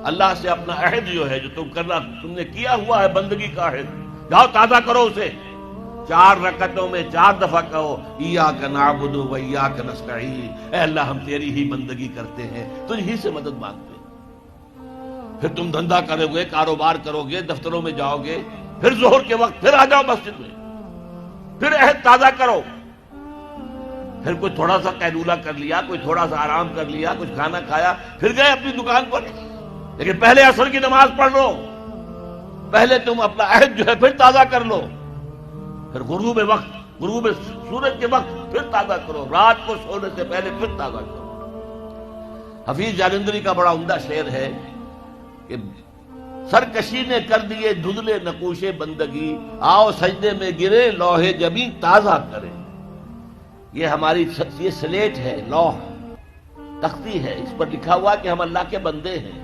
اللہ سے اپنا عہد جو ہے جو تم نے کیا ہوا ہے بندگی کا عہد، جاؤ تازہ کرو اسے۔ 4 رکعتوں میں 4 دفعہ کہو ایاک نعبد و ایاک نستعین، اے اللہ ہم تیری ہی بندگی کرتے ہیں، تجھ ہی سے مدد مانگتے ہیں۔ پھر تم دھندا کرو گے، کاروبار کرو گے، دفتروں میں جاؤ گے، پھر ظہر کے وقت پھر آ جاؤ مسجد میں، پھر عہد تازہ کرو۔ پھر کوئی تھوڑا سا قیلولہ کر لیا، کوئی تھوڑا سا آرام کر لیا، کچھ کھانا کھایا، پھر گئے اپنی دکان پر، لیکن پہلے عصر کی نماز پڑھ لو، پہلے تم اپنا عہد جو ہے پھر تازہ کر لو، پھر غروب سورج کے وقت پھر تازہ کرو، رات کو سونے سے پہلے پھر تازہ کرو۔ حفیظ جالندری کا بڑا عمدہ شعر ہے کہ سرکشی نے کر دیے دھندلے نقوش بندگی، آؤ سجدے میں گرے لوح جبیں تازہ کرے۔ یہ ہماری یہ سلیٹ ہے، لوح تختی ہے، اس پر لکھا ہوا کہ ہم اللہ کے بندے ہیں،